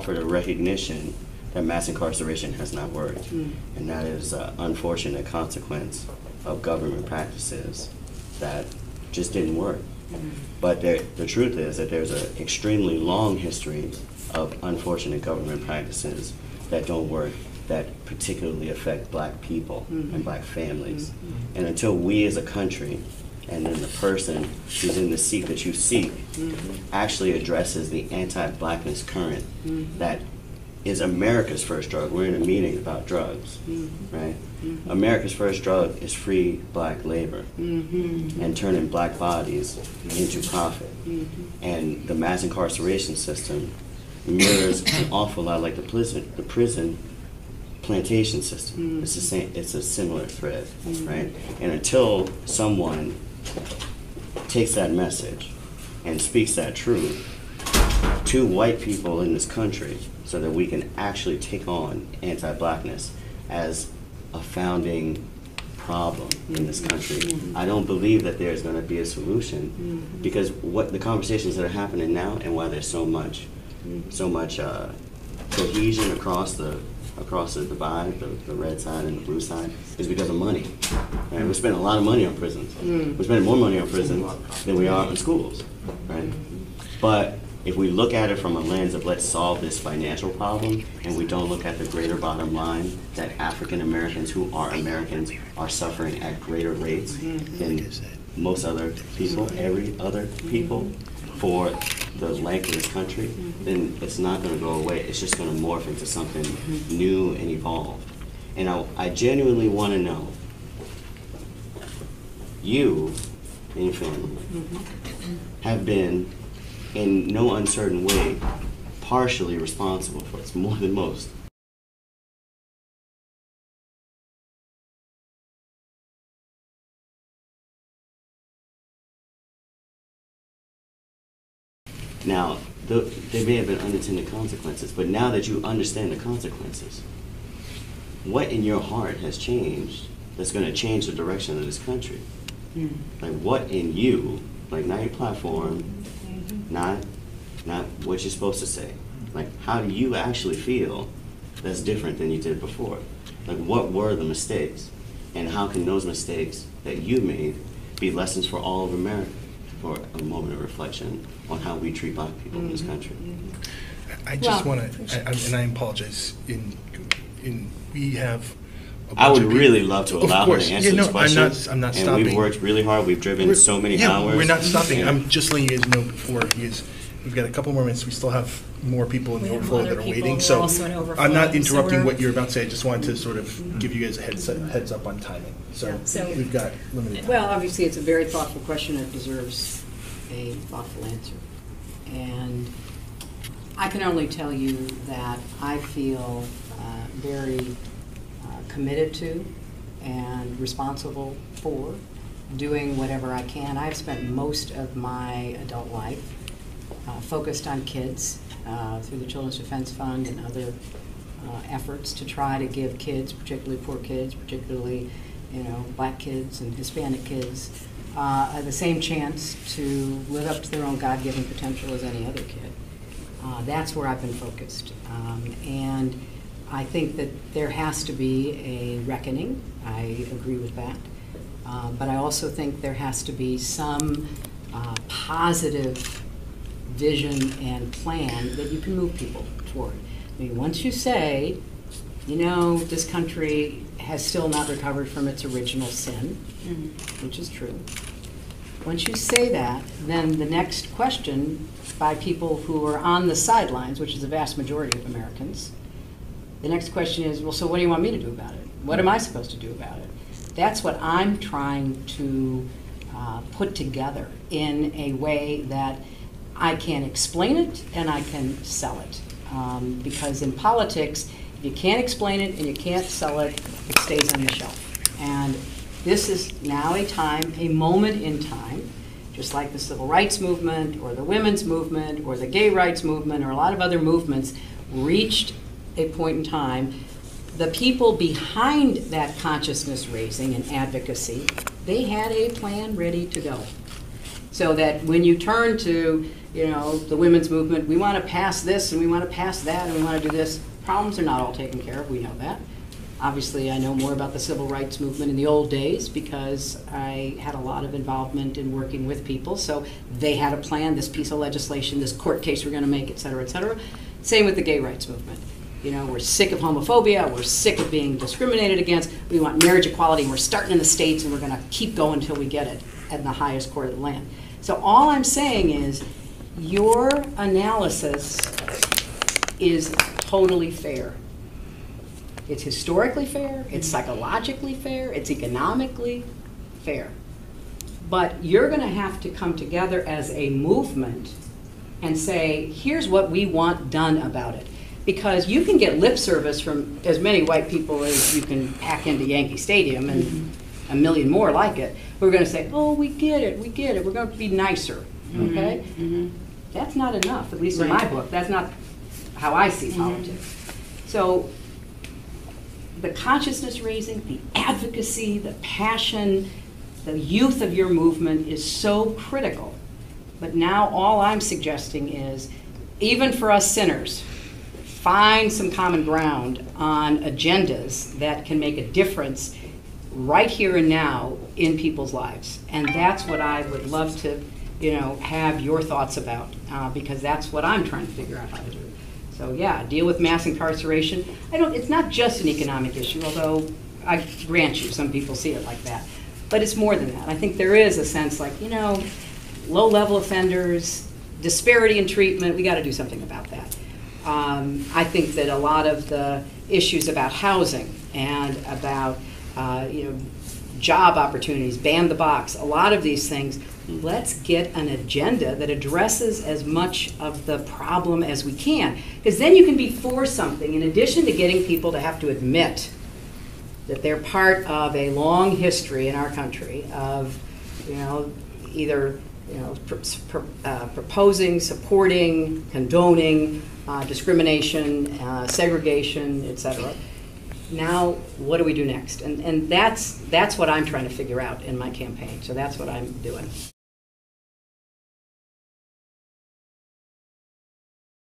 offered a recognition that mass incarceration has not worked. And that is an unfortunate consequence of government practices that just didn't work. But the truth is that there's an extremely long history of unfortunate government practices that don't work, that particularly affect black people and black families. And until we as a country, and then the person who's in the seat that you seek, actually addresses the anti-blackness current that is America's first drug. We're in a meeting about drugs, right? America's first drug is free black labor and turning black bodies into profit. And the mass incarceration system mirrors an awful lot like the prison plantation system. It's the same. It's a similar thread, right? And until someone takes that message and speaks that truth to white people in this country, so that we can actually take on anti-blackness as a founding problem in this country, I don't believe that there's going to be a solution, because what the conversations that are happening now and why there's so much cohesion across the divide, the red side and the blue side, is because of money. Right? We're spending a lot of money on prisons. We're spending more money on prisons than we are on schools. Right? But if we look at it from a lens of let's solve this financial problem, and we don't look at the greater bottom line that African Americans who are Americans are suffering at greater rates than most other people, every other people, for the length of this country, then it's not going to go away. It's just going to morph into something new and evolved. And I genuinely want to know, you and your family have been, in no uncertain way, partially responsible for it. It's more than most. Now, there may have been unintended consequences, but now that you understand the consequences, what in your heart has changed that's going to change the direction of this country? Like, what in you, like, not your platform, not what you're supposed to say. Like, how do you actually feel that's different than you did before? Like, what were the mistakes? And how can those mistakes that you made be lessons for all of America, for a moment of reflection on how we treat black people in this country? I just want to, and I apologize, we have I would really love to allow her to answer this question. I'm not and stopping. We've worked really hard. We've driven so many hours. We're not stopping. I'm just letting you guys know before we've got a couple more minutes. We still have more people in the overflow that are waiting. So I'm not interrupting what you're about to say. I just wanted to sort of give you guys a heads up on timing. So we've got limited time. Well, obviously, it's a very thoughtful question that deserves a thoughtful answer. And I can only tell you that I feel very committed to and responsible for doing whatever I can. I've spent most of my adult life focused on kids through the Children's Defense Fund and other efforts to try to give kids, particularly poor kids, particularly black kids and Hispanic kids, the same chance to live up to their own God-given potential as any other kid. That's where I've been focused. And I think that there has to be a reckoning. I agree with that. But I also think there has to be some positive vision and plan that you can move people toward. I mean, once you say, this country has still not recovered from its original sin, which is true. Once you say that, then the next question by people who are on the sidelines, which is the vast majority of Americans, the next question is, well, so what do you want me to do about it? What am I supposed to do about it? That's what I'm trying to put together in a way that I can explain it and I can sell it. Because in politics, if you can't explain it and you can't sell it, it stays on the shelf. And this is now a moment in time, just like the civil rights movement or the women's movement or the gay rights movement or a lot of other movements reached a point in time. The people behind that consciousness raising and advocacy, they had a plan ready to go. So that when you turn to you know, the women's movement, we want to pass this and we want to pass that and we want to do this. Problems are not all taken care of, we know that. Obviously, I know more about the civil rights movement in the old days because I had a lot of involvement in working with people. So they had a plan, this piece of legislation, this court case we're going to make, et cetera, et cetera. Same with the gay rights movement. You know, we're sick of homophobia, we're sick of being discriminated against, we want marriage equality, and we're starting in the States and we're going to keep going until we get it at the highest court of the land. So all I'm saying is your analysis is totally fair. It's historically fair, it's psychologically fair, it's economically fair. But you're going to have to come together as a movement and say, here's what we want done about it. Because you can get lip service from as many white people as you can pack into Yankee Stadium and a million more like it. We're going to say, oh, we get it, we're going to be nicer, okay? That's not enough, at least in my book. That's not how I see politics. So the consciousness raising, the advocacy, the passion, the youth of your movement is so critical. But now all I'm suggesting is, even for us sinners, find some common ground on agendas that can make a difference right here and now in people's lives. And that's what I would love to, you know, have your thoughts about, because that's what I'm trying to figure out how to do. So yeah, deal with mass incarceration. It's not just an economic issue, although I grant you, some people see it like that. But it's more than that. I think there is a sense like, you know, low-level offenders, disparity in treatment, we got to do something about that. I think that a lot of the issues about housing and about, you know, job opportunities, ban the box, a lot of these things, let's get an agenda that addresses as much of the problem as we can. Because then you can be for something, in addition to getting people to have to admit that they're part of a long history in our country of, you know, either, you know, proposing, supporting, condoning discrimination, segregation, et cetera. Now, what do we do next? And that's what I'm trying to figure out in my campaign. So that's what I'm doing.